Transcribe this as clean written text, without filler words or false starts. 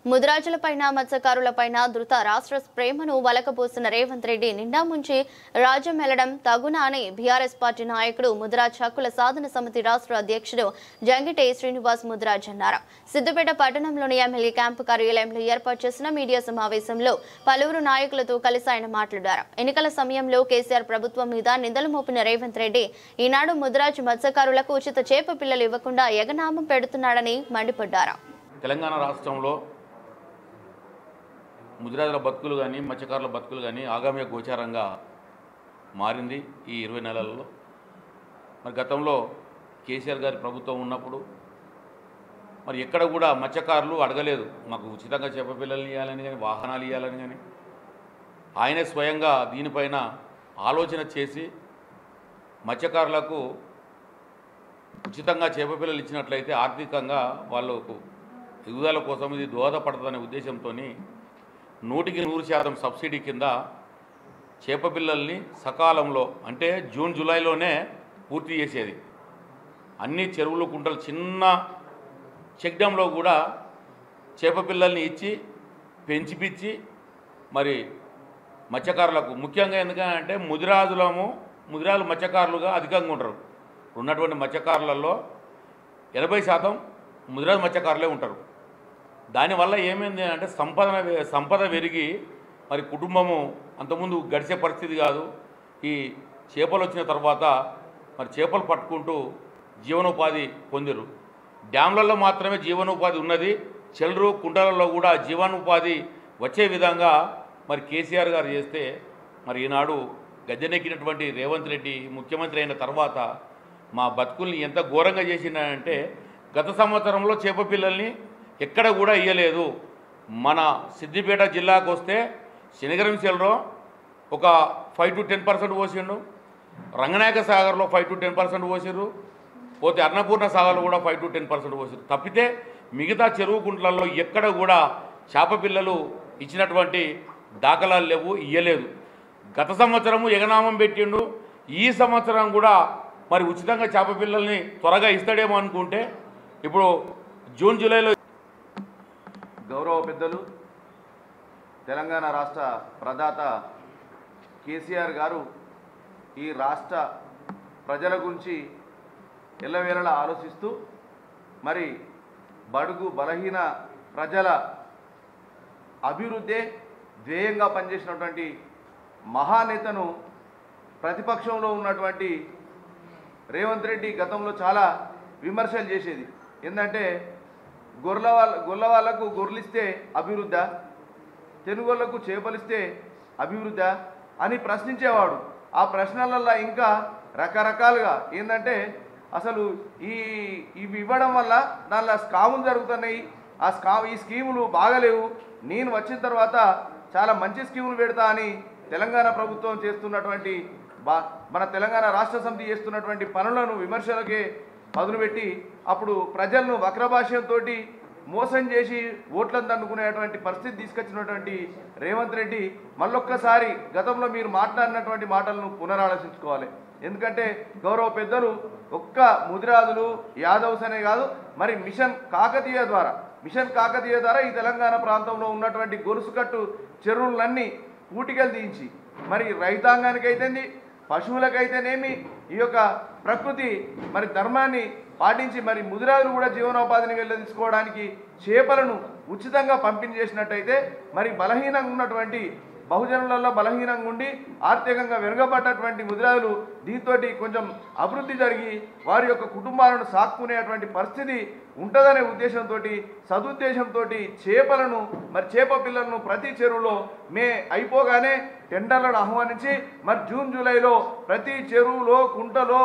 ముదిరాజులపైన మత్స్యకారులపైన ధృత రాష్ట్ర ప్రేమను వలకబోసిన రేవంత్ రెడ్డి నిండా ముంచి రాజ్యం వెళ్లడం తగునా అని బీఆర్ఎస్ పార్టీ నాయకుడు ముదిరాజ్ హక్కుల సాధన సమితి రాష్ట్ర అధ్యక్షుడు జంగిటి శ్రీనివాస్ ముదిరాజ్ అన్నారు. సిద్దిపేట పట్టణంలోని ఎమ్మెల్యే క్యాంపు కార్యాలయంలో ఏర్పాటు చేసిన మీడియా సమావేశంలో పలువురు నాయకులతో కలిసి ఆయన మాట్లాడారు. ఎన్నికల సమయంలో కేసీఆర్ ప్రభుత్వం మీద నిందలు మోపిన రేవంత్ రెడ్డి ఈనాడు ముదిరాజ్ మత్స్యకారులకు ఉచిత చేప పిల్లలు ఇవ్వకుండా ఎగనామం పెడుతున్నాడని మండిపడ్డారు. తెలంగాణ రాష్ట్రంలో ముదిరాజుల బతుకులు కానీ మత్స్యకారుల బతుకులు కానీ ఆగామ్య గోచారంగా మారింది ఈ 20 నెలల్లో. మరి గతంలో కేసీఆర్ గారి ప్రభుత్వం ఉన్నప్పుడు మరి ఎక్కడ కూడా మత్స్యకారులు అడగలేదు మాకు ఉచితంగా చేప పిల్లలు ఇవ్వాలని కానీ వాహనాలు ఇవ్వాలని కానీ. ఆయనే స్వయంగా దీనిపైన ఆలోచన చేసి మత్స్యకారులకు ఉచితంగా చేప పిల్లలు ఇచ్చినట్లయితే ఆర్థికంగా వాళ్ళకు ఎదుగుదల కోసం ఇది దోహదపడుతుందనే ఉద్దేశంతో 100% సబ్సిడీ కింద చేప పిల్లల్ని సకాలంలో అంటే జూన్ జూలైలోనే పూర్తి చేసేది. అన్ని చెరువులు కుంటలు చిన్న చెక్ డ్యాంలో కూడా చేప పిల్లల్ని ఇచ్చి పెంచిపిచ్చి మరి మత్స్యకారులకు ముఖ్యంగా ఎందుకంటే ముదిరాజులు మత్స్యకారులుగా అధికంగా ఉంటారు. ఉన్నటువంటి మత్స్యకారులలో 80% ముదిరాజు మత్స్యకారులే ఉంటారు. దానివల్ల ఏమైంది అంటే సంపద పెరిగి మరి కుటుంబము అంతకుముందు గడిచే పరిస్థితి కాదు. ఈ చేపలు వచ్చిన తర్వాత మరి చేపలు పట్టుకుంటూ జీవనోపాధి పొందిరు. డ్యాంలలో మాత్రమే జీవనోపాధి ఉన్నది. చెల్లు కుంటలలో కూడా జీవనోపాధి వచ్చే విధంగా మరి కేసీఆర్ గారు చేస్తే మరి ఈనాడు గద్దెనెక్కినటువంటి రేవంత్ రెడ్డి ముఖ్యమంత్రి అయిన తర్వాత మా బతుకుల్ని ఎంత ఘోరంగా చేసినాయంటే గత సంవత్సరంలో చేప పిల్లల్ని ఎక్కడ కూడా ఇయ్యలేదు. మన సిద్దిపేట జిల్లాకు వస్తే శనిగరం చెల్లులో ఒక 5 to 10% పోసిండు. రంగనాయక సాగర్లో 5 to 10% పోసిర్రు. పోతే అన్నపూర్ణ సాగర్లో కూడా 5 to 10% పోసిర్రు. తప్పితే మిగతా చెరువు కుంట్లలో ఎక్కడ కూడా చేప పిల్లలు ఇచ్చినటువంటి దాఖలాలు లేవు, ఇయ్యలేదు. గత సంవత్సరము ఎగనామం పెట్టిండు. ఈ సంవత్సరం కూడా మరి ఉచితంగా చేప పిల్లల్ని త్వరగా ఇస్తాడేమో అనుకుంటే ఇప్పుడు జూన్ జూలైలో గౌరవ పెద్దలు తెలంగాణ రాష్ట్ర ప్రదాత కేసీఆర్ గారు ఈ రాష్ట్ర ప్రజల గురించి ఎల్లవేళలా ఆలోచిస్తూ మరి బడుగు బలహీన ప్రజల అభివృద్ధే ధ్యేయంగా పనిచేసినటువంటి మహానేతను ప్రతిపక్షంలో ఉన్నటువంటి రేవంత్ రెడ్డి గతంలో చాలా విమర్శలు చేసేది. ఏంటంటే గొర్రెల వాళ్ళకు గొర్రెలిస్తే అభివృద్ధా, తెనుగోళ్లకు చేపలిస్తే అభివృద్ధా అని ప్రశ్నించేవాడు. ఆ ప్రశ్నలల్లో ఇంకా రకరకాలుగా ఏంటంటే అసలు ఇవి ఇవ్వడం వల్ల దానిలో స్కాములు జరుగుతున్నాయి, ఈ స్కీములు బాగలేవు, నేను వచ్చిన తర్వాత చాలా మంచి స్కీములు పెడతా అని తెలంగాణ ప్రభుత్వం చేస్తున్నటువంటి మన తెలంగాణ రాష్ట్ర సమితి చేస్తున్నటువంటి పనులను విమర్శలకే పదులుపెట్టి అప్పుడు ప్రజలను వక్రభాష్యంతో మోసం చేసి ఓట్లను దండుకునేటువంటి పరిస్థితి తీసుకొచ్చినటువంటి రేవంత్ రెడ్డి మళ్ళొక్కసారి గతంలో మీరు మాట్లాడినటువంటి మాటలను పునరాలోచించుకోవాలి. ఎందుకంటే గౌరవ పెద్దలు ఒక్క ముదిరాజులు యాదవ్స్ అనే కాదు, మరి మిషన్ కాకతీయ ద్వారా ఈ తెలంగాణ ప్రాంతంలో ఉన్నటువంటి గొలుసుకట్టు చెరువులన్నీ పూటికలు తీయించి మరి రైతాంగానికైతేంది పశువులకైతేనేమి ఈ యొక్క ప్రకృతి మరి ధర్మాన్ని పాటించి మరి ముదిరాజులు కూడా జీవనోపాధిని వెళ్ళదీసుకోవడానికి చేపలను ఉచితంగా పంపిణీ చేసినట్టయితే మరి బలహీనంగా ఉన్నటువంటి బహుజనులలో బలహీనంగా ఉండి ఆర్థికంగా వెనుకబడ్డటువంటి ముదిరాజులు దీంతో కొంచెం అభివృద్ధి జరిగి వారి యొక్క కుటుంబాలను సాక్కునేటువంటి పరిస్థితి ఉంటుందనే ఉద్దేశంతో సదుద్దేశంతో చేపలను మరి చేప పిల్లలను ప్రతి చెరువులో అయిపోగానే టెండర్లను ఆహ్వానించి మరి జూన్ జూలైలో ప్రతి చెరువులో కుంటలో